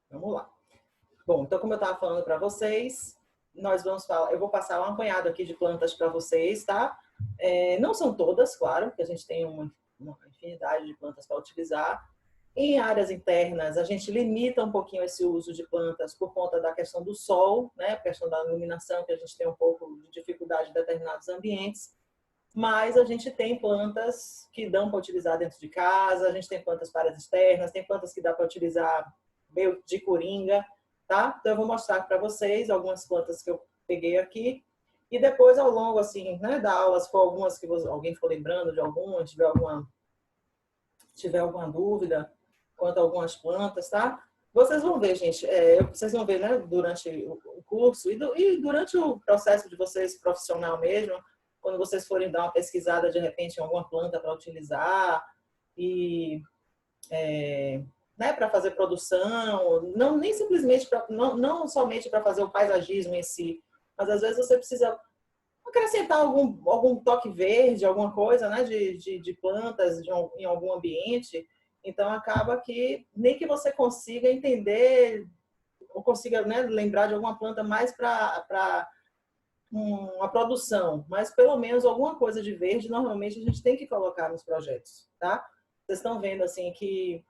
Vamos lá. Bom, então como eu estava falando para vocês, nós vamos falar, eu vou passar um apanhado aqui de plantas para vocês, tá? Não são todas, claro, porque a gente tem uma infinidade de plantas para utilizar. Em áreas internas, a gente limita um pouquinho esse uso de plantas por conta da questão do sol, né? A questão da iluminação, que a gente tem um pouco de dificuldade em determinados ambientes. Mas a gente tem plantas que dão para utilizar dentro de casa, a gente tem plantas para áreas externas, tem plantas que dá para utilizar meio de coringa, tá? Então eu vou mostrar para vocês algumas plantas que eu peguei aqui e depois ao longo assim, né, da aula, se for algumas que alguém for lembrando de algumas, tiver alguma dúvida quanto a algumas plantas, tá? Vocês vão ver, gente, vocês vão ver, né, durante o curso e durante o processo de vocês profissional mesmo, quando vocês forem dar uma pesquisada de repente em alguma planta para utilizar e né, para fazer produção, não nem simplesmente não somente para fazer o paisagismo em si, mas às vezes você precisa acrescentar algum toque verde, alguma coisa, né, de plantas em algum ambiente. Então acaba que nem que você consiga entender ou consiga, né, lembrar de alguma planta mais para uma produção, mas pelo menos alguma coisa de verde, normalmente a gente tem que colocar nos projetos, tá? Vocês estão vendo assim que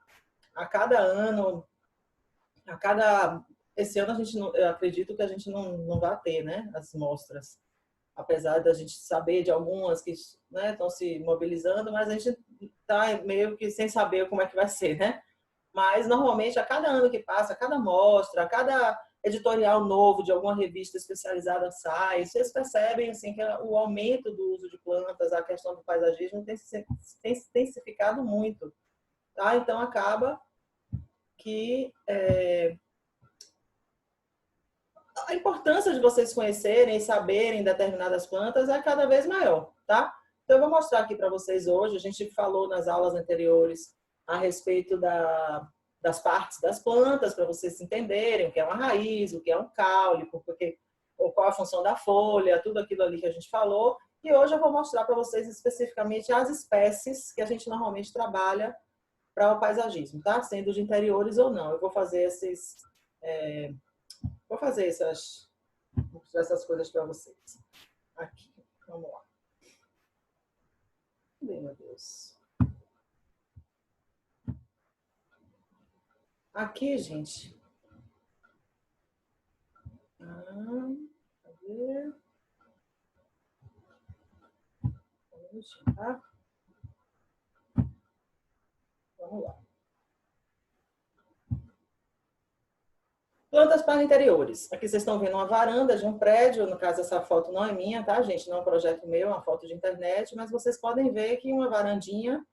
a cada ano, esse ano a gente não, eu acredito que a gente não vai ter, né, as mostras, apesar da gente saber de algumas que, né, estão se mobilizando, mas a gente está meio que sem saber como é que vai ser, né? Mas normalmente a cada ano que passa, a cada mostra, a cada editorial novo de alguma revista especializada sai, vocês percebem assim que o aumento do uso de plantas, a questão do paisagismo tem se intensificado muito, tá? Então acaba que a importância de vocês conhecerem e saberem determinadas plantas é cada vez maior, tá? Então eu vou mostrar aqui para vocês hoje, a gente falou nas aulas anteriores a respeito das partes das plantas, para vocês entenderem o que é uma raiz, o que é um caule, ou qual a função da folha, tudo aquilo ali que a gente falou. E hoje eu vou mostrar para vocês especificamente as espécies que a gente normalmente trabalha para o paisagismo, tá? Sendo de interiores ou não. Eu vou fazer essas coisas para vocês. Aqui, vamos lá. Bem, meu Deus. Aqui, gente. Cadê? Tá? Vamos lá. Plantas para interiores. Aqui vocês estão vendo uma varanda de um prédio. No caso, essa foto não é minha, tá, gente? Não é um projeto meu, é uma foto de internet. Mas vocês podem ver que uma varandinha,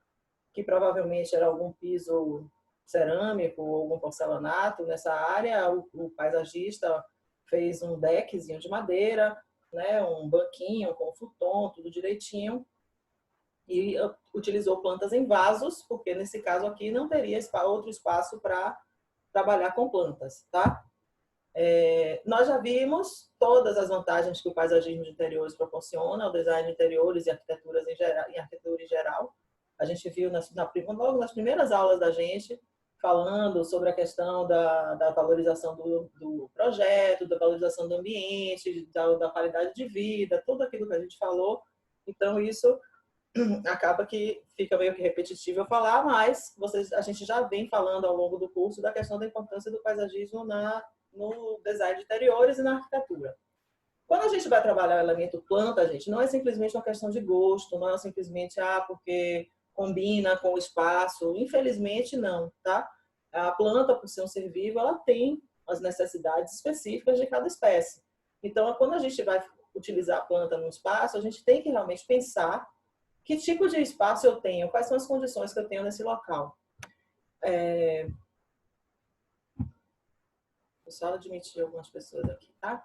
que provavelmente era algum piso cerâmico ou algum porcelanato nessa área, o paisagista fez um deckzinho de madeira, né, um banquinho com futon, tudo direitinho, e utilizou plantas em vasos, porque nesse caso aqui não teria outro espaço para trabalhar com plantas, tá? Nós já vimos todas as vantagens que o paisagismo de interiores proporciona, o design de interiores e arquiteturas em arquitetura em geral. A gente viu logo nas primeiras aulas da gente, falando sobre a questão da valorização do projeto, da valorização do ambiente, da qualidade de vida, tudo aquilo que a gente falou. Então, isso acaba que fica meio que repetitivo eu falar, mas a gente já vem falando ao longo do curso da questão da importância do paisagismo no design de interiores e na arquitetura. Quando a gente vai trabalhar o elemento planta, gente, não é simplesmente uma questão de gosto, não é simplesmente porque combina com o espaço. Infelizmente, não, tá? A planta, por ser um ser vivo, ela tem as necessidades específicas de cada espécie. Então, quando a gente vai utilizar a planta no espaço, a gente tem que realmente pensar que tipo de espaço eu tenho, quais são as condições que eu tenho nesse local. Vou só admitir algumas pessoas aqui, tá?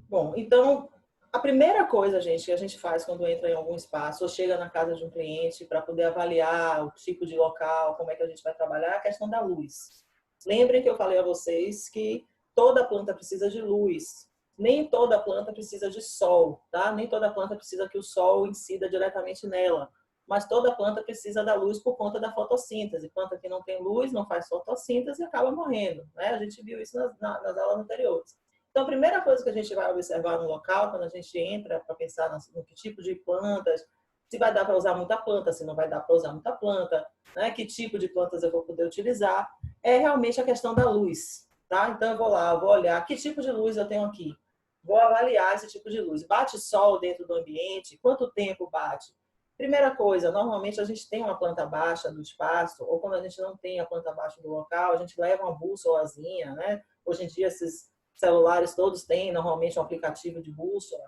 Bom, então, a primeira coisa, gente, que a gente faz quando entra em algum espaço ou chega na casa de um cliente para poder avaliar o tipo de local, como é que a gente vai trabalhar, é a questão da luz. Lembrem que eu falei a vocês que toda planta precisa de luz. Nem toda planta precisa de sol, tá? Nem toda planta precisa que o sol incida diretamente nela. mas toda planta precisa da luz por conta da fotossíntese. Planta que não tem luz, não faz fotossíntese e acaba morrendo, né? A gente viu isso nas aulas anteriores. Então, a primeira coisa que a gente vai observar no local, quando a gente entra para pensar no que tipo de plantas, se vai dar para usar muita planta, se não vai dar para usar muita planta, né? Que tipo de plantas eu vou poder utilizar, é realmente a questão da luz, tá? Então, eu vou lá, eu vou olhar que tipo de luz eu tenho aqui. Vou avaliar esse tipo de luz. Bate sol dentro do ambiente? Quanto tempo bate? Primeira coisa, normalmente a gente tem uma planta baixa do espaço, ou quando a gente não tem a planta baixa do local, a gente leva uma bússolazinha, né? Hoje em dia esses celulares todos têm normalmente um aplicativo de bússola,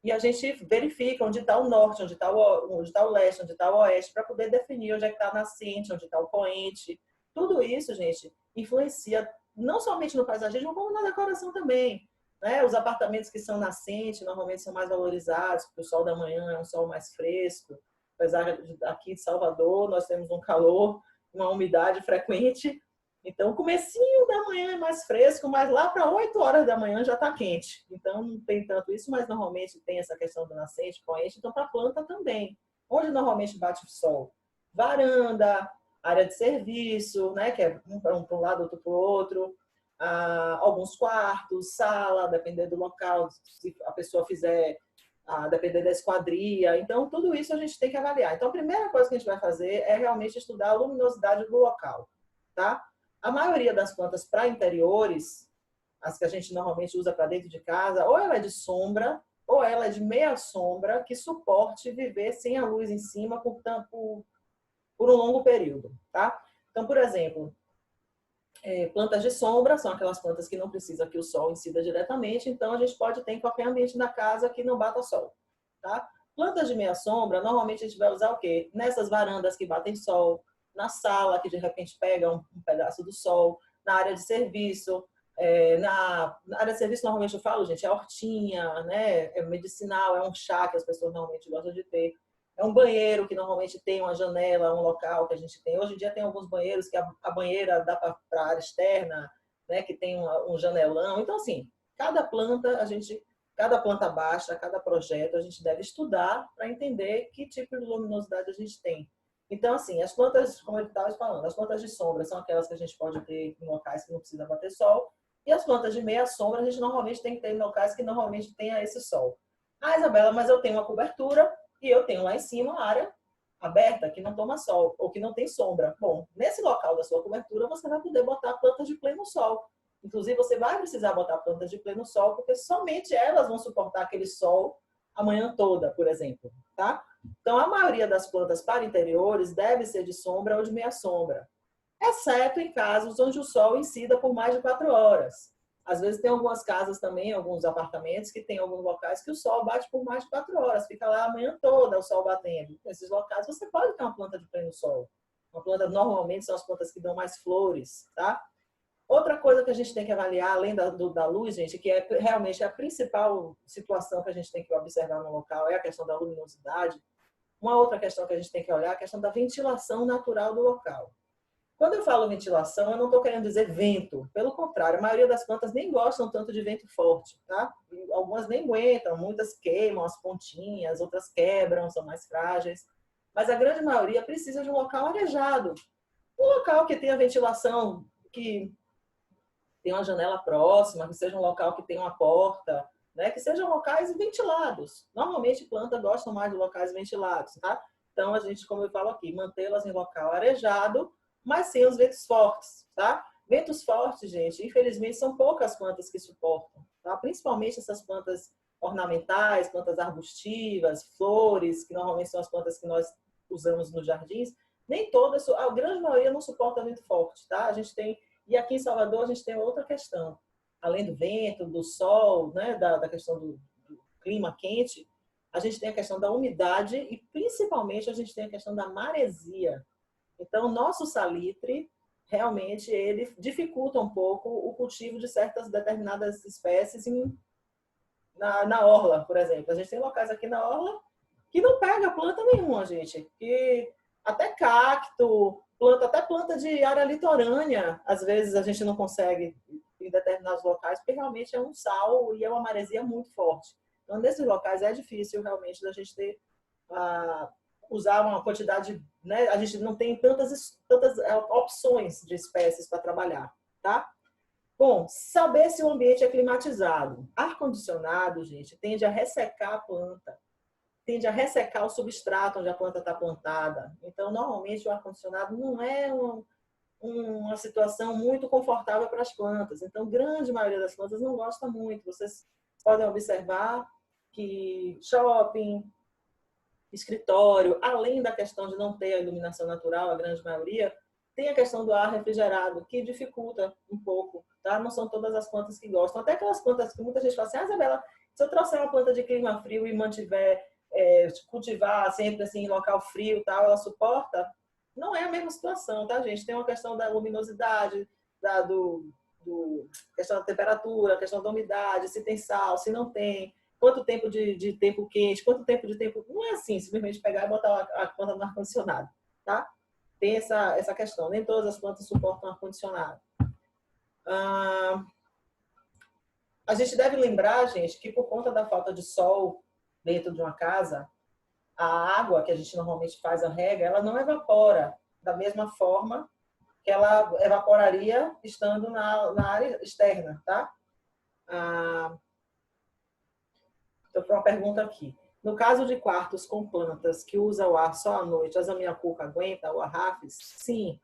e a gente verifica onde está o norte, onde está o leste, onde está o oeste, para poder definir onde é que está a nascente, onde está o poente. Tudo isso, gente, influencia não somente no paisagismo, como na decoração também. Né? Os apartamentos que são nascentes normalmente são mais valorizados, porque o sol da manhã é um sol mais fresco. Apesar de aqui de Salvador, nós temos um calor, uma umidade frequente. Então, o comecinho da manhã é mais fresco, mas lá para 8 horas da manhã já está quente. Então, não tem tanto isso, mas normalmente tem essa questão do nascente, poente. Então, para a planta também. Onde normalmente bate o sol? Varanda, área de serviço, né? Que é um para um lado, outro para o outro. Alguns quartos, sala, depender do local, se a pessoa fizer, depender da esquadria. Então, tudo isso a gente tem que avaliar. Então, a primeira coisa que a gente vai fazer é realmente estudar a luminosidade do local, tá? A maioria das plantas para interiores, as que a gente normalmente usa para dentro de casa, ou ela é de sombra, ou ela é de meia sombra, que suporte viver sem a luz em cima por um longo período, tá? Então, por exemplo, plantas de sombra são aquelas plantas que não precisam que o sol incida diretamente, então a gente pode ter em qualquer ambiente da casa que não bata sol, tá? Plantas de meia sombra, normalmente a gente vai usar o quê? Nessas varandas que batem sol, na sala que de repente pega um pedaço do sol, na área de serviço. Na área de serviço, normalmente eu falo, gente, é hortinha, né? É medicinal, é um chá que as pessoas normalmente gostam de ter. É um banheiro que normalmente tem uma janela, um local que a gente tem. Hoje em dia tem alguns banheiros que a banheira dá para a área externa, né? Que tem um janelão. Então, assim, cada planta baixa, cada projeto, a gente deve estudar para entender que tipo de luminosidade a gente tem. Então, assim, as plantas, como eu estava falando, as plantas de sombra são aquelas que a gente pode ter em locais que não precisa bater sol. E as plantas de meia sombra, a gente normalmente tem que ter em locais que normalmente tenha esse sol. Ah, Isabela, mas eu tenho uma cobertura e eu tenho lá em cima uma área aberta que não toma sol ou que não tem sombra. Bom, nesse local da sua cobertura, você vai poder botar plantas de pleno sol. Inclusive, você vai precisar botar plantas de pleno sol, porque somente elas vão suportar aquele sol a manhã toda, por exemplo, tá? Então, a maioria das plantas para interiores deve ser de sombra ou de meia sombra, exceto em casos onde o sol incida por mais de 4 horas. Às vezes tem algumas casas também, alguns apartamentos, que tem alguns locais que o sol bate por mais de 4 horas, fica lá a manhã toda o sol batendo. Nesses locais você pode ter uma planta de pleno sol. Uma planta, normalmente, são as plantas que dão mais flores, tá? Outra coisa que a gente tem que avaliar, além da luz, gente, que é realmente a principal situação que a gente tem que observar no local, é a questão da luminosidade. Uma outra questão que a gente tem que olhar é a questão da ventilação natural do local. Quando eu falo ventilação, eu não estou querendo dizer vento. Pelo contrário, a maioria das plantas nem gostam tanto de vento forte, tá? Algumas nem aguentam, muitas queimam as pontinhas, outras quebram, são mais frágeis. Mas a grande maioria precisa de um local arejado. Um local que tenha ventilação, que tenha uma janela próxima, que seja um local que tenha uma porta, né? Que sejam locais ventilados. Normalmente, plantas gostam mais de locais ventilados, tá? Então, a gente, como eu falo aqui, mantê-las em local arejado, mas sem os ventos fortes, tá? Ventos fortes, gente, infelizmente são poucas plantas que suportam, tá? Principalmente essas plantas ornamentais, plantas arbustivas, flores, que normalmente são as plantas que nós usamos nos jardins. Nem todas, a grande maioria não suporta vento forte, tá? A gente tem, e aqui em Salvador a gente tem outra questão. Além do vento, do sol, né, da questão do clima quente, a gente tem a questão da umidade e principalmente a gente tem a questão da maresia. Então, o nosso salitre, realmente, ele dificulta um pouco o cultivo de certas determinadas espécies na orla, por exemplo. A gente tem locais aqui na orla que não pega planta nenhuma, gente. Que até cacto, até planta de área litorânea, às vezes a gente não consegue em determinados locais, porque realmente é um sal e é uma maresia muito forte. Então, nesses locais é difícil realmente da gente ter usar uma quantidade, né? A gente não tem tantas opções de espécies para trabalhar, tá? Bom, saber se o ambiente é climatizado. Ar-condicionado, gente, tende a ressecar a planta, tende a ressecar o substrato onde a planta está plantada. Então, normalmente, o ar-condicionado não é uma situação muito confortável para as plantas. Então, grande maioria das plantas não gosta muito. Vocês podem observar que shopping, escritório, além da questão de não ter a iluminação natural, a grande maioria, tem a questão do ar refrigerado, que dificulta um pouco, tá? Não são todas as plantas que gostam. Até aquelas plantas que muita gente fala assim, ah, Isabela, se eu trouxer uma planta de clima frio e mantiver, cultivar sempre assim em local frio e tal, ela suporta? Não é a mesma situação, tá, gente? Tem uma questão da luminosidade, questão da temperatura, a questão da umidade, se tem sal, se não tem, quanto tempo de tempo quente, quanto tempo de tempo... Não é assim, simplesmente pegar e botar a planta no ar-condicionado, tá? Tem essa questão. Nem todas as plantas suportam ar-condicionado. A gente deve lembrar, gente, que por conta da falta de sol dentro de uma casa, a água que a gente normalmente faz a rega, ela não evapora da mesma forma que ela evaporaria estando na área externa, tá? Então, foi uma pergunta aqui. No caso de quartos com plantas que usam o ar só à noite, a zamioculca aguenta o arrafes? Sim.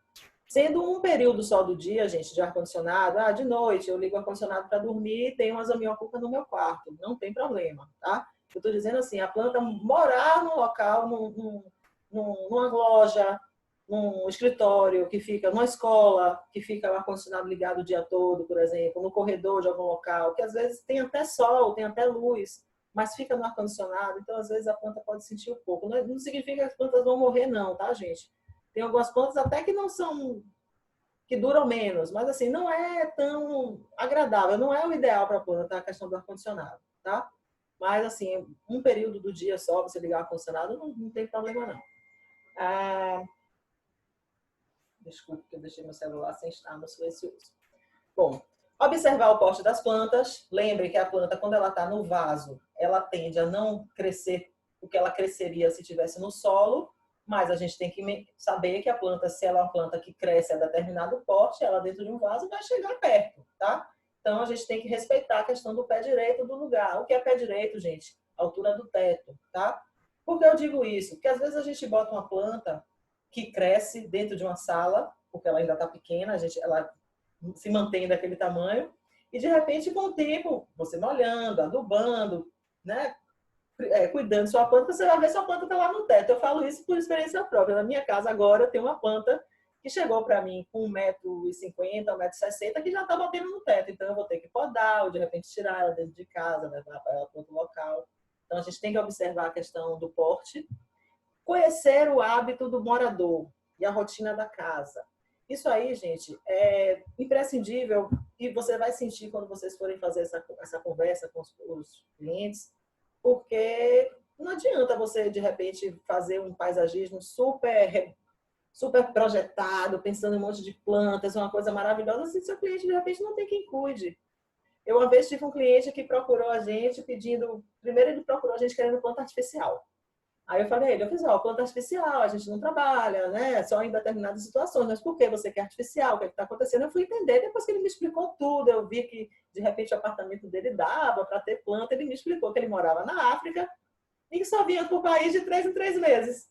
Sendo um período só do dia, gente, de ar-condicionado, de noite eu ligo o ar-condicionado para dormir e tenho uma zamioculca no meu quarto. Não tem problema, tá? Eu estou dizendo assim, a planta morar num local, numa loja, num escritório que fica, numa escola, que fica o ar-condicionado ligado o dia todo, por exemplo, no corredor de algum local, que às vezes tem até sol, tem até luz, mas fica no ar-condicionado, então às vezes a planta pode sentir um pouco. Não significa que as plantas vão morrer não, tá, gente? Tem algumas plantas até que não são, que duram menos, mas assim, não é tão agradável, não é o ideal para a planta a questão do ar-condicionado, tá? Mas assim, um período do dia só, você ligar o ar-condicionado, não tem problema não. Desculpe que eu deixei meu celular sem estar no silencioso. Bom, observar o porte das plantas. Lembre que a planta, quando ela está no vaso, ela tende a não crescer o que ela cresceria se estivesse no solo, mas a gente tem que saber que a planta, se ela é uma planta que cresce a determinado porte, ela dentro de um vaso vai chegar perto, tá? Então, a gente tem que respeitar a questão do pé direito do lugar. O que é pé direito, gente? A altura do teto, tá? Por que eu digo isso? Porque às vezes a gente bota uma planta que cresce dentro de uma sala, porque ela ainda está pequena, ela se mantém daquele tamanho, e de repente, com o tempo, você molhando, adubando, né? Cuidando da sua planta, você vai ver se a planta está lá no teto. Eu falo isso por experiência própria. Na minha casa agora tem uma planta que chegou para mim com 1,50 m, 1,60 m, que já está batendo no teto. Então eu vou ter que podar, ou de repente tirar ela dentro de casa, levar ela para outro local. Então a gente tem que observar a questão do porte. Conhecer o hábito do morador e a rotina da casa. Isso aí, gente, é imprescindível e você vai sentir quando vocês forem fazer essa conversa com os clientes, porque não adianta você, de repente, fazer um paisagismo super projetado, pensando em um monte de plantas, uma coisa maravilhosa, se seu cliente, de repente, não tem quem cuide. Eu, uma vez, tive um cliente que procurou a gente pedindo... Primeiro, ele procurou a gente querendo planta artificial. Aí eu falei, eu fiz, planta artificial, a gente não trabalha, né? Só em determinadas situações. Mas por que você quer artificial? O que está acontecendo? Eu fui entender, depois que ele me explicou tudo, eu vi que, de repente, o apartamento dele dava para ter planta, ele me explicou que ele morava na África e que só vinha para o país de 3 em 3 meses.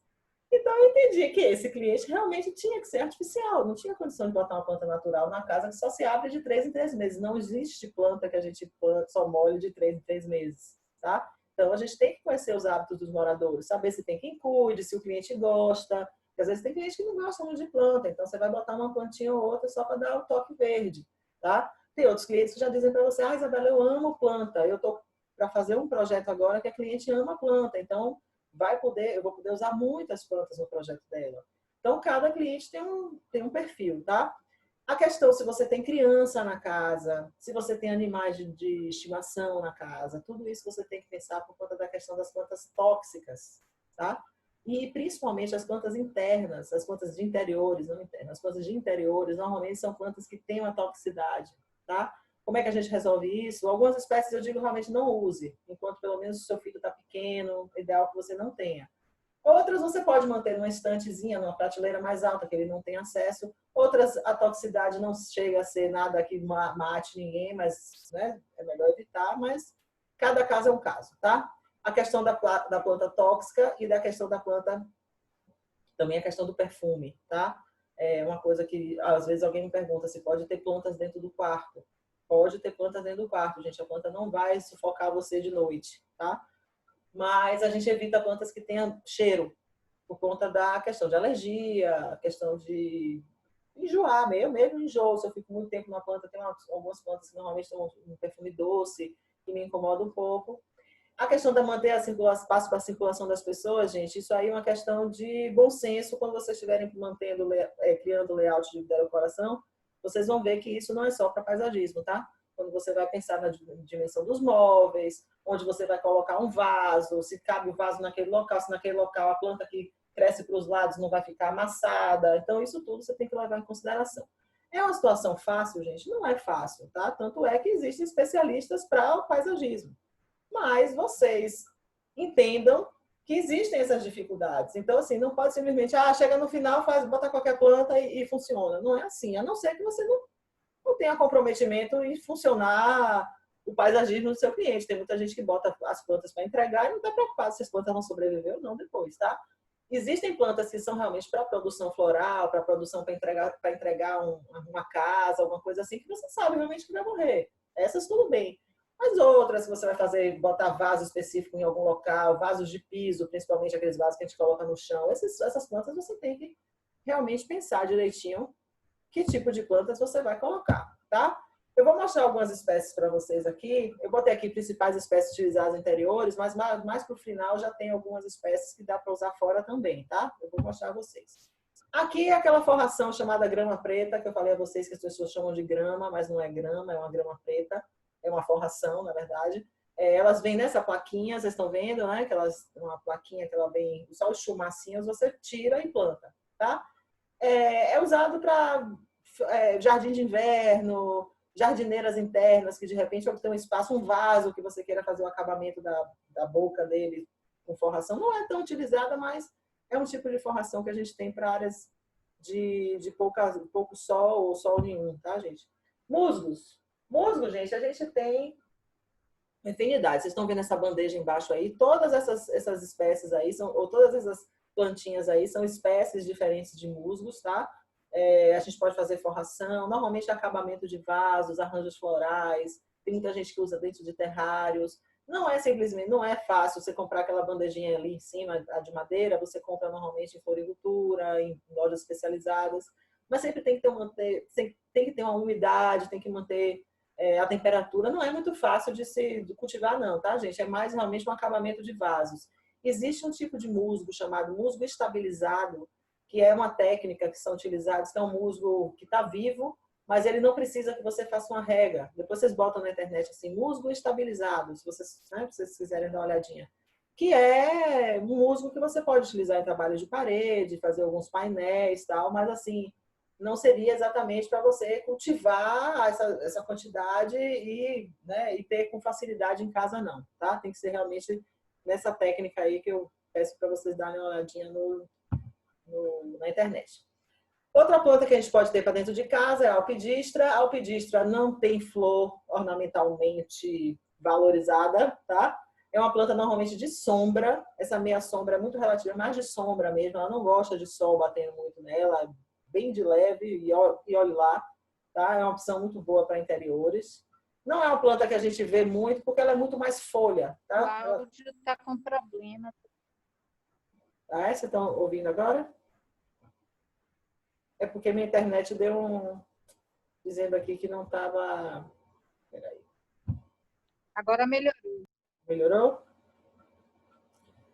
Então eu entendi que esse cliente realmente tinha que ser artificial, não tinha condição de botar uma planta natural na casa que só se abre de 3 em 3 meses. Não existe planta que a gente planta, só molhe de 3 em 3 meses, tá? Então, a gente tem que conhecer os hábitos dos moradores, saber se tem quem cuide, se o cliente gosta. Porque às vezes tem cliente que não gosta muito de planta, então você vai botar uma plantinha ou outra só para dar o toque verde, tá? Tem outros clientes que já dizem para você, Isabela, eu amo planta, eu estou para fazer um projeto agora que a cliente ama planta, então eu vou poder usar muitas plantas no projeto dela. Então, cada cliente tem um perfil, tá? A questão, se você tem criança na casa, se você tem animais de estimação na casa, tudo isso você tem que pensar por conta da questão das plantas tóxicas, tá? E principalmente as plantas internas, as plantas de interiores, não internas, as plantas de interiores normalmente são plantas que têm uma toxicidade, tá? Como é que a gente resolve isso? Algumas espécies eu digo realmente não use, enquanto pelo menos o seu filho está pequeno, é ideal que você não tenha. Outras você pode manter numa estantezinha, numa prateleira mais alta, que ele não tem acesso. Outras, a toxicidade não chega a ser nada que mate ninguém, mas né, é melhor evitar, mas cada caso é um caso, tá? A questão da planta tóxica e da questão da planta, também a questão do perfume, tá? É uma coisa que, às vezes, alguém me pergunta se pode ter plantas dentro do quarto. Pode ter plantas dentro do quarto, gente. A planta não vai sufocar você de noite, tá? Mas a gente evita plantas que tenham cheiro, por conta da questão de alergia, questão de enjoar, eu mesmo enjoo. Se eu fico muito tempo na planta, tem algumas plantas que normalmente têm um perfume doce, que me incomoda um pouco. A questão de manter a espaço para a circulação das pessoas, gente, isso aí é uma questão de bom senso. Quando vocês estiverem criando layout de decoração, vocês vão ver que isso não é só para paisagismo, tá? Quando você vai pensar na dimensão dos móveis, onde você vai colocar um vaso, se cabe o vaso naquele local, se naquele local a planta que cresce para os lados não vai ficar amassada. Então, isso tudo você tem que levar em consideração. É uma situação fácil, gente? Não é fácil, tá? Tanto é que existem especialistas para o paisagismo. Mas vocês entendam que existem essas dificuldades. Então, assim, não pode simplesmente, chega no final, bota qualquer planta e funciona. Não é assim, a não ser que você não tenha comprometimento em funcionar o paisagismo do seu cliente. Tem muita gente que bota as plantas para entregar e não está preocupado se as plantas vão sobreviver ou não depois, tá? Existem plantas que são realmente para produção floral, para produção para entregar uma casa, alguma coisa assim, que você sabe realmente que vai morrer. Essas tudo bem. Mas outras que você vai fazer, botar vaso específico em algum local, vasos de piso, principalmente aqueles vasos que a gente coloca no chão, essas plantas você tem que realmente pensar direitinho que tipo de plantas você vai colocar, tá? Eu vou mostrar algumas espécies para vocês aqui. Eu botei aqui principais espécies utilizadas interiores, mas mais para o final já tem algumas espécies que dá para usar fora também, tá? Eu vou mostrar a vocês. Aqui é aquela forração chamada grama preta, que eu falei a vocês que as pessoas chamam de grama, mas não é grama, é uma grama preta. É uma forração, na verdade. Elas vêm nessa plaquinha, vocês estão vendo, né? Uma plaquinha que ela vem, só os chumacinhos, você tira e planta, tá? É usado para jardim de inverno, jardineiras internas, que de repente tem um espaço, um vaso que você queira fazer o acabamento da boca dele com forração. Não é tão utilizada, mas é um tipo de forração que a gente tem para áreas de pouco sol ou sol nenhum, tá, gente? Musgos. Musgo, gente, a gente tem infinidade. Vocês estão vendo essa bandeja embaixo aí? Todas essas espécies aí, ou todas essas plantinhas aí, são espécies diferentes de musgos, tá? A gente pode fazer forração, normalmente acabamento de vasos, arranjos florais, tem muita gente que usa dentro de terrários. Não é simplesmente, não é fácil você comprar aquela bandejinha ali em cima, a de madeira, você compra normalmente em floricultura, em lojas especializadas, mas sempre tem que ter uma umidade, tem que manter a temperatura. Não é muito fácil de cultivar não, tá, gente? É mais realmente um acabamento de vasos. Existe um tipo de musgo chamado musgo estabilizado, que é uma técnica que são utilizados, que é um musgo que está vivo, mas ele não precisa que você faça uma rega. Depois vocês botam na internet assim, musgo estabilizado, se vocês quiserem dar uma olhadinha. Que é um musgo que você pode utilizar em trabalho de parede, fazer alguns painéis e tal, mas assim, não seria exatamente para você cultivar essa quantidade e ter com facilidade em casa, não, tá? Tem que ser realmente nessa técnica aí que eu peço para vocês darem uma olhadinha na internet. Outra planta que a gente pode ter para dentro de casa é a alpidistra. A alpidistra não tem flor ornamentalmente valorizada, tá? É uma planta normalmente de sombra. Essa meia sombra é muito relativa, mais de sombra mesmo. Ela não gosta de sol batendo muito nela, bem de leve e olhe lá, tá? É uma opção muito boa para interiores. Não é uma planta que a gente vê muito porque ela é muito mais folha, tá? O áudio está com problema. Vocês estão ouvindo agora? É porque minha internet deu dizendo aqui que não estava. Peraí. Agora melhorou. Melhorou?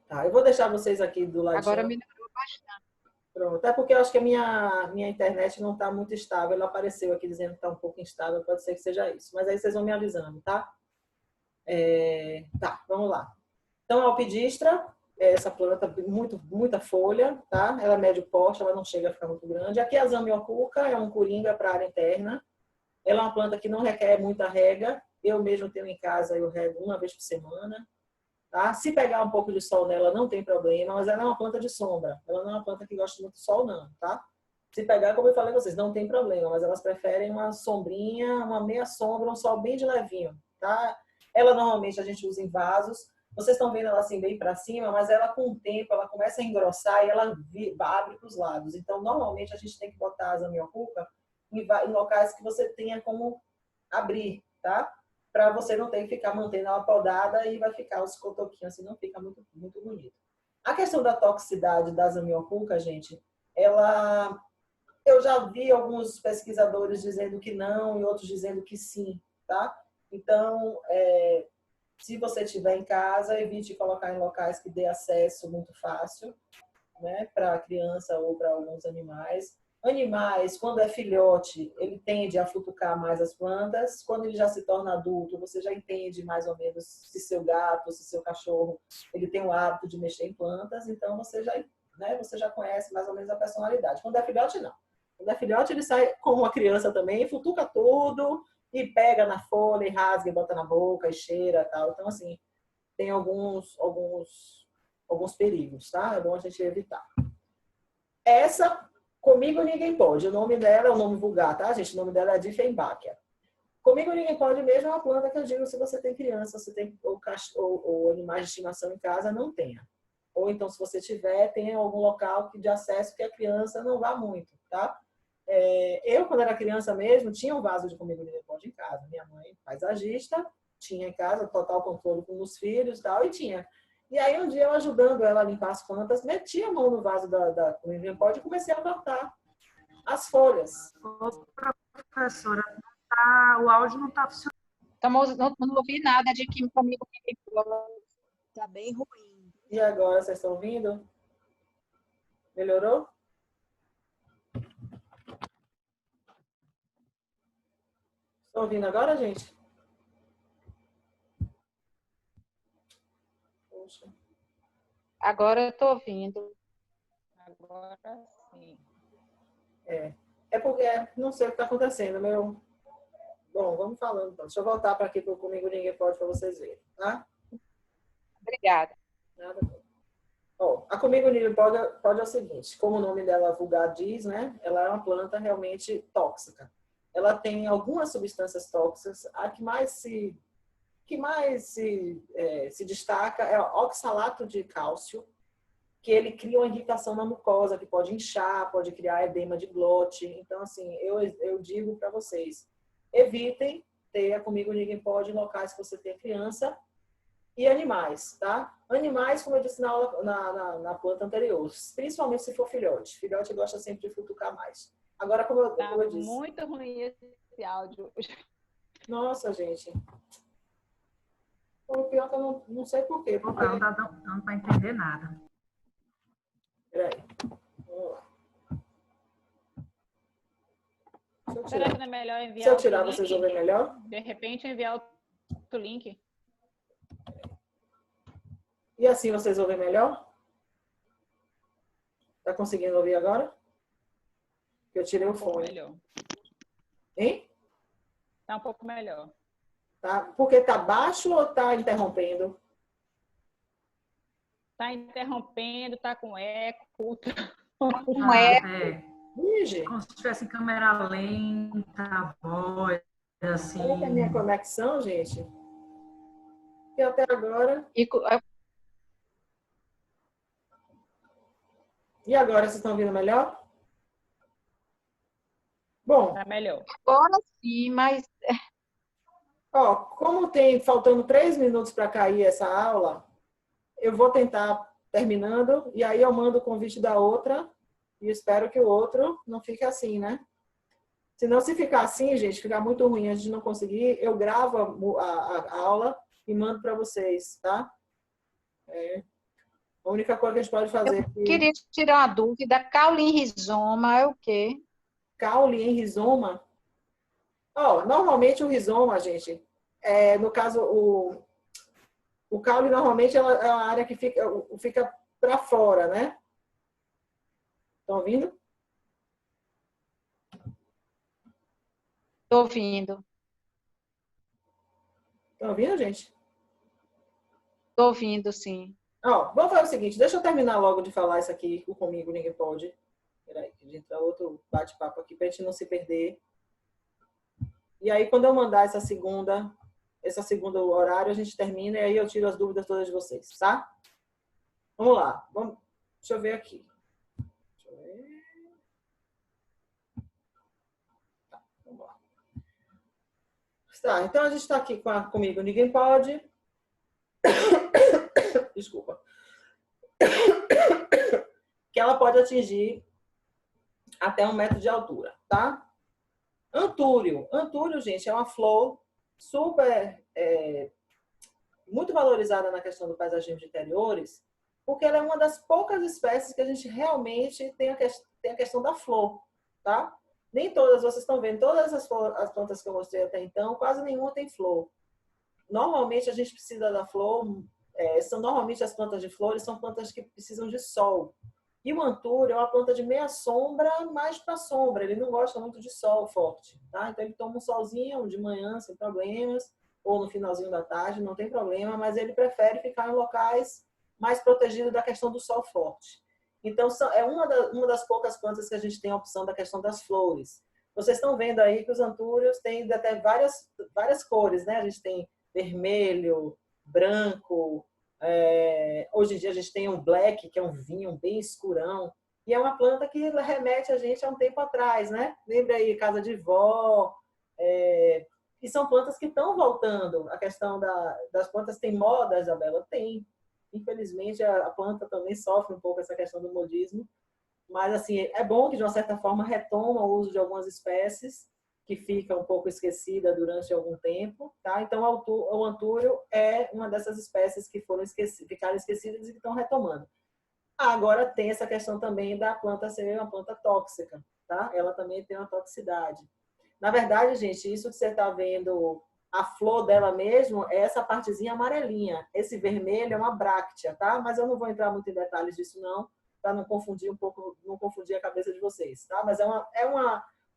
Tá, eu vou deixar vocês aqui do ladinho. Agora melhorou bastante. Pronto. É porque eu acho que a minha internet não está muito estável. Ela apareceu aqui dizendo que está um pouco instável. Pode ser que seja isso. Mas aí vocês vão me avisando, tá? Tá, vamos lá. Então, a alpidistra é essa planta muita folha, tá? Ela é médio porte, ela não chega a ficar muito grande. Aqui a zamioculca é um coringa para a área interna. Ela é uma planta que não requer muita rega. Eu mesmo tenho em casa, eu rego uma vez por semana. tá? Se pegar um pouco de sol nela, não tem problema, mas ela é uma planta de sombra. Ela não é uma planta que gosta muito de sol, não, tá? Se pegar, como eu falei a vocês, não tem problema, mas elas preferem uma sombrinha, uma meia sombra, um sol bem de levinho, tá? Ela normalmente a gente usa em vasos. Vocês estão vendo ela assim bem para cima, mas ela com o tempo ela começa a engrossar e ela abre para os lados. Então, normalmente a gente tem que botar a zamioculca em locais que você tenha como abrir, tá? Para você não ter que ficar mantendo ela podada e vai ficar os cotoquinhos assim, não fica muito, muito bonito. A questão da toxicidade da zamioculca, gente, ela eu já vi alguns pesquisadores dizendo que não e outros dizendo que sim, tá? Então, se você estiver em casa, evite colocar em locais que dê acesso muito fácil, né, para a criança ou para alguns animais. Animais, quando é filhote, ele tende a futucar mais as plantas. Quando ele já se torna adulto, você já entende mais ou menos se seu gato, se seu cachorro, ele tem o hábito de mexer em plantas. Então, você já conhece mais ou menos a personalidade. Quando é filhote, não. Quando é filhote, ele sai como uma criança também, futuca tudo e pega na folha, e rasga, e bota na boca, e cheira, tal. Então, assim, tem alguns perigos, tá? É bom a gente evitar. Essa, comigo ninguém pode. O nome dela é o nome vulgar, tá, gente? O nome dela é Dieffenbachia. Comigo ninguém pode mesmo é uma planta que eu digo se você tem criança, se tem ou animais de estimação em casa, não tenha. Ou então, se você tiver, tenha algum local de acesso que a criança não vá muito, tá? Eu, quando era criança mesmo, tinha um vaso de comigo ninguém pode em casa. Minha mãe, paisagista, tinha em casa, total controle com os filhos e tal, e tinha. E aí, um dia, eu ajudando ela a limpar as plantas, meti a mão no vaso da comigo ninguém pode e comecei a cortar as folhas. Ô, professora, o áudio não está funcionando. Não ouvi nada de que comigo Está bem ruim. E agora, vocês estão ouvindo? Melhorou? Estão ouvindo agora, gente? Poxa. Agora eu estou ouvindo. Agora sim. É porque não sei o que está acontecendo, meu. Bom, vamos falando então. Deixa eu voltar para aqui para Comigo Ninguém Pode para vocês verem, tá? Obrigada. Nada. Ó, a Comigo Ninguém pode é o seguinte, como o nome dela vulgar diz, né? Ela é uma planta realmente tóxica. Ela tem algumas substâncias tóxicas. A que mais se destaca é o oxalato de cálcio, que ele cria uma irritação na mucosa, que pode inchar, pode criar edema de glote. Então, assim, eu digo para vocês, evitem ter Comigo Ninguém Pode em locais que você tem criança e animais, tá? Animais, como eu disse na planta anterior, principalmente se for filhote. Filhote gosta sempre de futucar mais. Agora, como eu disse... Muito ruim esse áudio. Nossa, gente. O pior que eu não sei por quê. Porque... Não está dando para entender nada. Peraí. Vamos lá. Será que não é melhor enviar Se eu outro tirar, link? vocês ouvem melhor? De repente, enviar outro link. E assim vocês ouvem melhor? Tá conseguindo ouvir agora? Eu tirei o fone. Melhor. Hein? Tá um pouco melhor. Tá? Porque tá baixo ou tá interrompendo? Tá interrompendo, tá com eco. Não é. Ih, Como se tivesse câmera lenta, a voz, assim. Será que é a minha conexão, gente? E até agora... E agora, vocês estão ouvindo melhor? Bom, Tá melhor. Agora sim, mas ó, como tem faltando 3 minutos para cair essa aula, eu vou tentar terminando e aí eu mando o convite da outra e espero que o outro não fique assim, né? Senão, se ficar assim, gente, ficar muito ruim, a gente não conseguir, eu gravo a aula e mando para vocês, tá? A única coisa que a gente pode fazer é que queria tirar uma dúvida. Caule em rizoma é o quê? caule em rizoma. Ó, normalmente o rizoma, gente, no caso, o caule normalmente é uma área que fica para fora, né? Estão ouvindo? Estou ouvindo. Estão ouvindo, gente? Estou ouvindo, sim. Ó, vamos fazer o seguinte, deixa eu terminar logo de falar isso aqui, o Comigo Ninguém Pode. Peraí, que a gente entra outro bate-papo aqui para a gente não se perder. E aí, quando eu mandar essa segunda horário, a gente termina e aí eu tiro as dúvidas todas de vocês, tá? Vamos lá. Deixa eu ver aqui. Deixa eu ver. Tá, vamos lá. Tá, então a gente está aqui Comigo Ninguém Pode. Desculpa. Que ela pode atingir até 1 metro de altura, tá? Antúrio. Antúrio, gente, é uma flor super, muito valorizada na questão do paisagismo de interiores, porque ela é uma das poucas espécies que a gente realmente tem a questão da flor, tá? Nem todas, vocês estão vendo, todas as plantas que eu mostrei até então, quase nenhuma tem flor. Normalmente a gente precisa da flor, normalmente as plantas de flores são plantas que precisam de sol. E o antúrio é uma planta de meia sombra, mais para sombra. Ele não gosta muito de sol forte, tá? Então ele toma um solzinho de manhã sem problemas, ou no finalzinho da tarde, não tem problema, mas ele prefere ficar em locais mais protegidos da questão do sol forte. Então é uma das poucas plantas que a gente tem a opção da questão das flores. Vocês estão vendo aí que os antúrios têm até várias cores, né? A gente tem vermelho, branco. Hoje em dia a gente tem um black, que é um vinho bem escurão, e é uma planta que remete a gente a um tempo atrás, né? Lembra aí, casa de vó, e são plantas que estão voltando. A questão das plantas tem moda, Isabela? Tem. Infelizmente, a planta também sofre um pouco essa questão do modismo, mas assim, é bom que de uma certa forma retoma o uso de algumas espécies que fica um pouco esquecida durante algum tempo, tá? Então, o antúrio é uma dessas espécies que ficaram esquecidas e que estão retomando. Agora, tem essa questão também da planta ser uma planta tóxica, tá? Ela também tem uma toxicidade. Na verdade, gente, isso que você está vendo, a flor dela mesmo, é essa partezinha amarelinha. Esse vermelho é uma bráctea, tá? Mas eu não vou entrar muito em detalhes disso, não, para não confundir não confundir a cabeça de vocês, tá? Mas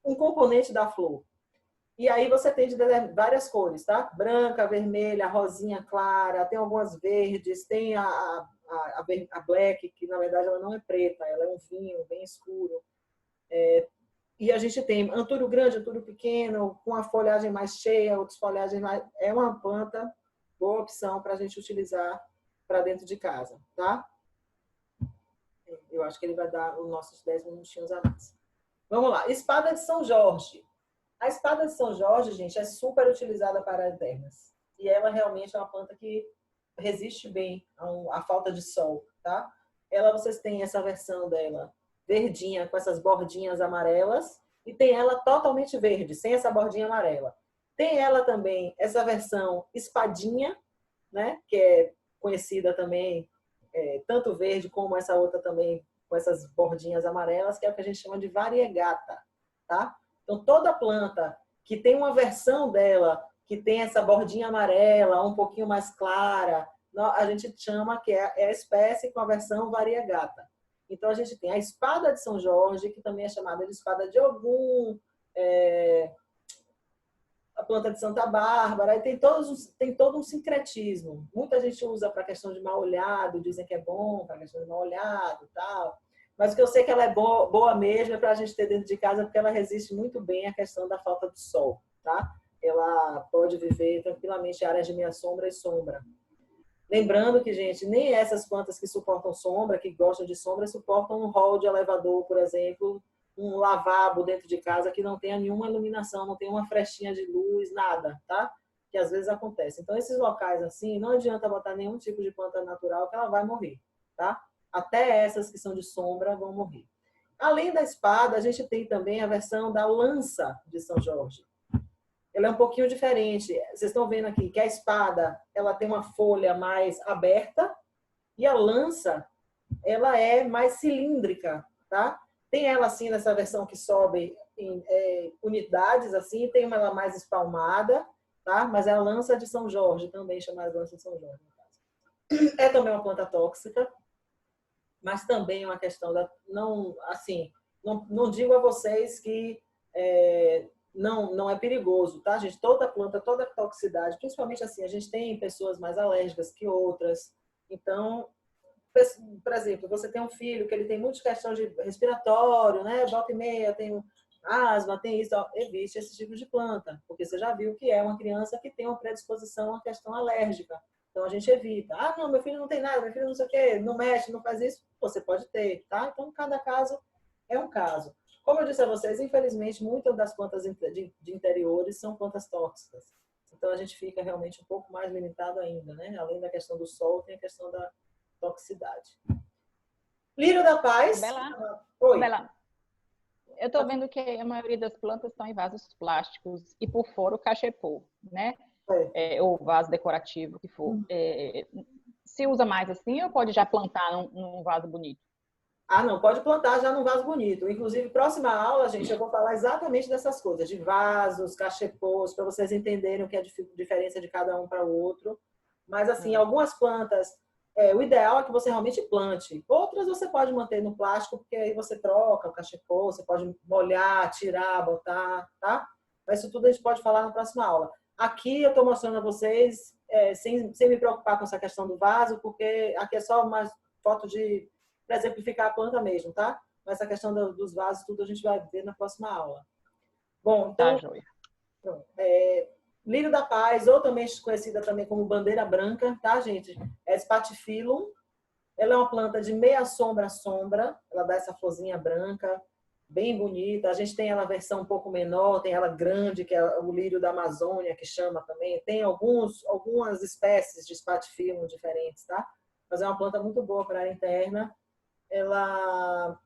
um componente da flor. E aí você tem de várias cores, tá? Branca, vermelha, rosinha clara, tem algumas verdes, tem a black, que na verdade ela não é preta, ela é um vinho bem escuro. E a gente tem antúrio grande, antúrio pequeno, com a folhagem mais cheia, outras folhagens mais... É uma planta boa opção para a gente utilizar para dentro de casa, tá? Eu acho que ele vai dar os nossos 10 minutinhos a mais. Vamos lá. Espada de São Jorge. A espada de São Jorge, gente, é super utilizada para eternas. E ela realmente é uma planta que resiste bem à falta de sol, tá? Vocês têm essa versão dela verdinha, com essas bordinhas amarelas, e tem ela totalmente verde, sem essa bordinha amarela. Tem ela também, essa versão espadinha, né? Que é conhecida também, tanto verde como essa outra também, com essas bordinhas amarelas, que é o que a gente chama de variegata, tá? Então, toda planta que tem uma versão dela que tem essa bordinha amarela, um pouquinho mais clara, a gente chama que é a espécie com a versão variegata. Então, a gente tem a espada de São Jorge, que também é chamada de espada de Ogum, a planta de Santa Bárbara, e tem todo um sincretismo. Muita gente usa para a questão de mal olhado, dizem que é bom para a questão de mal olhado e tal. Mas o que eu sei que ela é boa mesmo é para a gente ter dentro de casa, porque ela resiste muito bem à questão da falta de sol, tá? Ela pode viver tranquilamente em áreas de meia sombra e sombra. Lembrando que, gente, nem essas plantas que suportam sombra, que gostam de sombra, suportam um hall de elevador, por exemplo, um lavabo dentro de casa que não tenha nenhuma iluminação, não tenha uma frestinha de luz, nada, tá? Que às vezes acontece. Então, esses locais assim, não adianta botar nenhum tipo de planta natural que ela vai morrer, tá? Até essas que são de sombra vão morrer. Além da espada, a gente tem também a versão da lança de São Jorge. Ela é um pouquinho diferente. Vocês estão vendo aqui que a espada, ela tem uma folha mais aberta e a lança, ela é mais cilíndrica, tá? Tem ela assim nessa versão que sobe em unidades assim, tem ela mais espalmada, tá? Mas é a lança de São Jorge, também chamada lança de São Jorge, no caso. É também uma planta tóxica, mas também é uma questão da não digo a vocês que não é perigoso, tá, gente? Toda planta, toda toxicidade, principalmente assim, a gente tem pessoas mais alérgicas que outras. Então, por exemplo, você tem um filho que ele tem muita questão de respiratório, né? Volta e meia, tem asma, tem isso, ó, evite esse tipo de planta, porque você já viu que é uma criança que tem uma predisposição à questão alérgica. Então a gente evita. Ah, não, meu filho não tem nada, meu filho não sei o quê, não mexe, não faz isso. Você pode ter, tá? Então cada caso é um caso. Como eu disse a vocês, infelizmente, muitas das plantas de interiores são plantas tóxicas. Então a gente fica realmente um pouco mais limitado ainda, né? Além da questão do sol, tem a questão da toxicidade. Lírio da Paz. Bela, Oi. Bela, eu estou vendo que a maioria das plantas estão em vasos plásticos e por fora o cachepô, né? Ou vaso decorativo, que for. Se usa mais assim ou pode já plantar num vaso bonito? Ah, não, pode plantar já num vaso bonito. Inclusive, próxima aula, gente, eu vou falar exatamente dessas coisas, de vasos, cachepôs, para vocês entenderem o que é a diferença de cada um para o outro. Mas, assim, algumas plantas, o ideal é que você realmente plante. Outras você pode manter no plástico, porque aí você troca o cachepô, você pode molhar, tirar, botar, tá? Mas isso tudo a gente pode falar na próxima aula. Aqui eu estou mostrando a vocês, sem me preocupar com essa questão do vaso, porque aqui é só uma foto para exemplificar a planta mesmo, tá? Mas a questão dos vasos, tudo a gente vai ver na próxima aula. Bom, então, Tá, joia. Lírio da Paz, ou também conhecida também como bandeira branca, tá, gente? É Spathiphyllum. Ela é uma planta de meia sombra a sombra. Ela dá essa florzinha branca, bem bonita. A gente tem ela versão um pouco menor, tem ela grande, que é o lírio da Amazônia, que chama também. Tem algumas espécies de Spathiphyllum diferentes, tá? Mas é uma planta muito boa para a área interna. Ela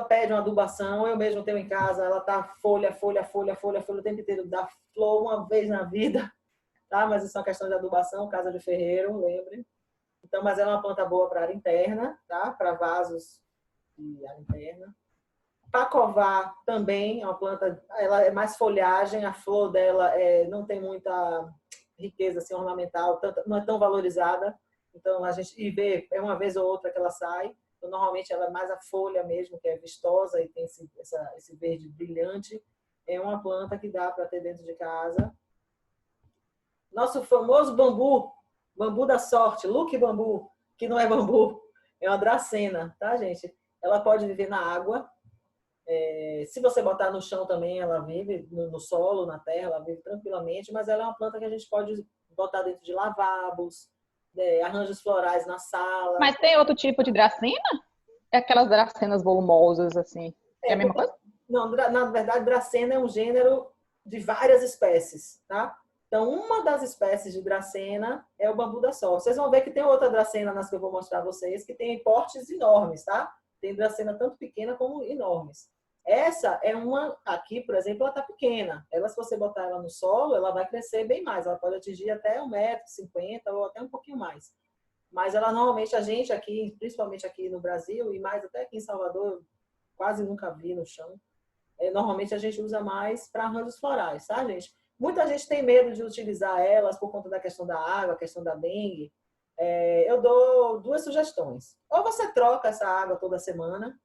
pede uma adubação, eu mesmo tenho em casa, ela tá folha o tempo inteiro, dá flor uma vez na vida, tá? Mas isso é uma questão de adubação, casa de ferreiro, lembre. Então, mas ela é uma planta boa para área interna, tá? Para vasos de área interna. Pacová também é uma planta, ela é mais folhagem, a flor dela não tem muita riqueza assim, ornamental, não é tão valorizada. Então, a gente vê, uma vez ou outra que ela sai. Então, normalmente, ela é mais a folha mesmo, que é vistosa e tem esse verde brilhante. É uma planta que dá para ter dentro de casa. Nosso famoso bambu da sorte, Luque bambu, que não é bambu, é uma dracena, tá, gente? Ela pode viver na água. Se você botar no chão também, ela vive no solo, na terra, ela vive tranquilamente, mas ela é uma planta que a gente pode botar dentro de lavabos, arranjos florais na sala. Mas tem outro tipo de dracena? É aquelas dracenas volumosas, assim. É a mesma coisa? Não, na verdade, dracena é um gênero de várias espécies, tá? Então, uma das espécies de dracena é o bambu da sorte. Vocês vão ver que tem outra dracena nas que eu vou mostrar a vocês, que tem portes enormes, tá? Tem dracena tanto pequena como enormes. Essa é uma, aqui, por exemplo, ela tá pequena. Ela, se você botar ela no solo, ela vai crescer bem mais. Ela pode atingir até 1,50 m ou até um pouquinho mais. Mas ela normalmente, a gente aqui, principalmente aqui no Brasil, e mais até aqui em Salvador, eu quase nunca vi no chão. Normalmente a gente usa mais para arranjos florais, tá, gente? Muita gente tem medo de utilizar elas por conta da questão da água, a questão da dengue. Eu dou duas sugestões. Ou você troca essa água toda semana.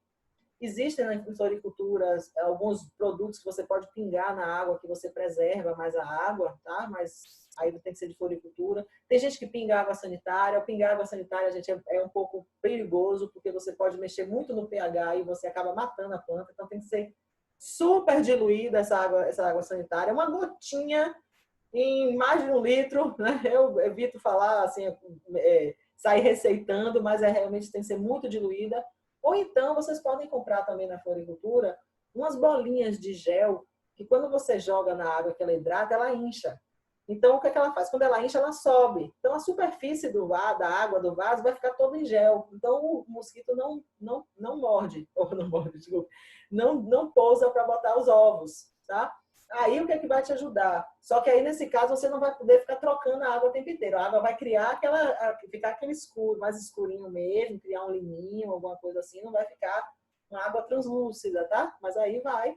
Existem nas floriculturas alguns produtos que você pode pingar na água, que você preserva mais a água, tá? Mas aí tem que ser de floricultura. Tem gente que pinga água sanitária. O pingar água sanitária, gente, é um pouco perigoso, porque você pode mexer muito no pH e você acaba matando a planta. Então tem que ser super diluída essa água sanitária. Uma gotinha em mais de 1 litro, né? Eu evito falar assim, sair receitando, mas realmente tem que ser muito diluída. Ou então, vocês podem comprar também na floricultura umas bolinhas de gel que quando você joga na água que ela hidrata, ela incha. Então, o que ela faz? Quando ela incha, ela sobe. Então, a superfície da água do vaso vai ficar toda em gel. Então, o mosquito não morde, ou não morde, desculpa, não pousa para botar os ovos, tá? Aí, o que é que vai te ajudar? Só que aí, nesse caso, você não vai poder ficar trocando a água o tempo inteiro. A água vai ficar aquele escuro, mais escurinho mesmo, criar um liminho, alguma coisa assim. Não vai ficar uma água translúcida, tá? Mas aí vai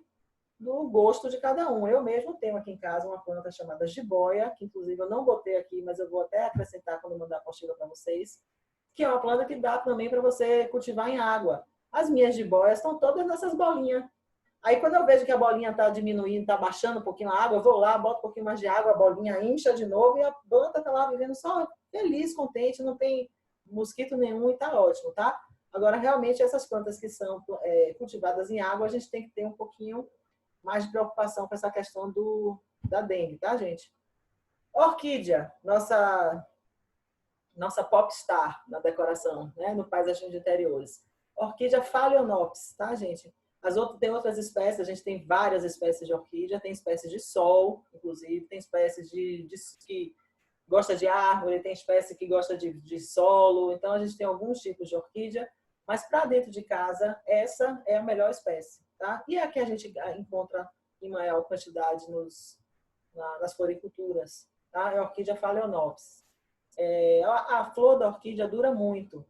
do gosto de cada um. Eu mesmo tenho aqui em casa uma planta chamada jiboia, que inclusive eu não botei aqui, mas eu vou até acrescentar quando eu mandar a apostila para vocês, que é uma planta que dá também para você cultivar em água. As minhas jiboias estão todas nessas bolinhas. Aí, quando eu vejo que a bolinha está diminuindo, está baixando um pouquinho a água, eu vou lá, boto um pouquinho mais de água, a bolinha incha de novo e a planta está lá vivendo só feliz, contente, não tem mosquito nenhum e está ótimo, tá? Agora, realmente, essas plantas que são cultivadas em água, a gente tem que ter um pouquinho mais de preocupação com essa questão da dengue, tá, gente? Orquídea, nossa popstar na decoração, né, no paisagem de interiores. Orquídea Phalaenopsis, tá, gente? Tem outras espécies, a gente tem várias espécies de orquídea, tem espécies de sol, inclusive, tem espécies que gosta de árvore, tem espécie que gosta de solo, então a gente tem alguns tipos de orquídea, mas para dentro de casa, essa é a melhor espécie, tá? E é a que a gente encontra em maior quantidade nas floriculturas, tá? É a orquídea Phalaenopsis. A flor da orquídea dura muito,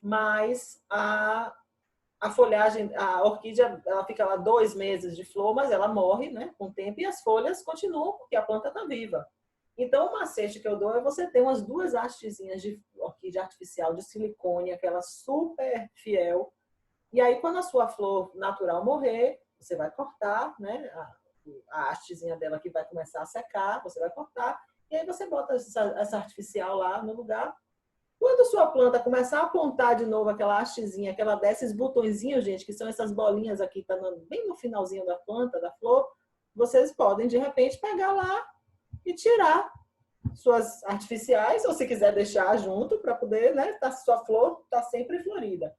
mas a folhagem, a orquídea, ela fica lá 2 meses de flor, mas ela morre, né, com o tempo, e as folhas continuam, porque a planta está viva. Então, o macete que eu dou é você ter umas 2 hastezinhas de orquídea artificial de silicone, aquela super fiel, e aí, quando a sua flor natural morrer, você vai cortar, né, a hastezinha dela que vai começar a secar, você vai cortar, e aí você bota essa artificial lá no lugar. Quando a sua planta começar a apontar de novo aquela hastezinha, que ela dá esses botõezinhos, gente, que são essas bolinhas aqui, tá bem no finalzinho da planta, da flor, vocês podem, de repente, pegar lá e tirar suas artificiais, ou se quiser deixar junto, para poder, né, sua flor tá sempre florida.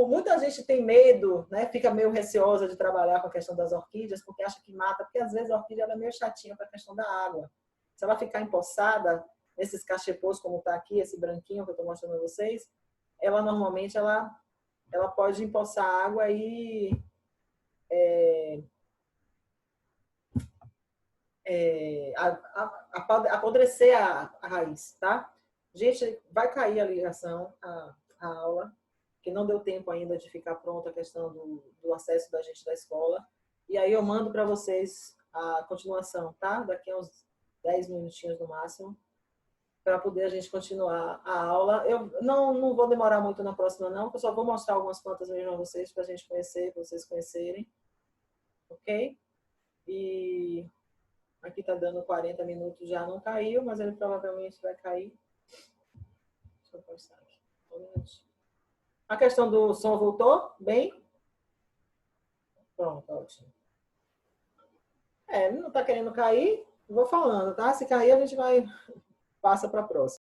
Muita gente tem medo, né, fica meio receosa de trabalhar com a questão das orquídeas, porque acha que mata, porque às vezes a orquídea ela é meio chatinha para a questão da água. Se ela ficar empoçada, esses cachepôs, como está aqui, esse branquinho que eu estou mostrando a vocês, ela normalmente ela pode empoçar água e apodrecer a raiz, tá? Gente, vai cair a ligação, a aula, que não deu tempo ainda de ficar pronta a questão do acesso da gente da escola. E aí eu mando para vocês a continuação, tá? Daqui a uns 10 minutinhos no máximo, para poder a gente continuar a aula. Eu não vou demorar muito na próxima, não, eu só vou mostrar algumas plantas mesmo a vocês, para a gente conhecer, para vocês conhecerem. Ok? E aqui está dando 40 minutos, já não caiu, mas ele provavelmente vai cair. Deixa eu postar aqui. Um minutinho. A questão do som voltou? Bem? Pronto, ótimo. Não está querendo cair? Vou falando, tá? Se cair, a gente passa para a próxima.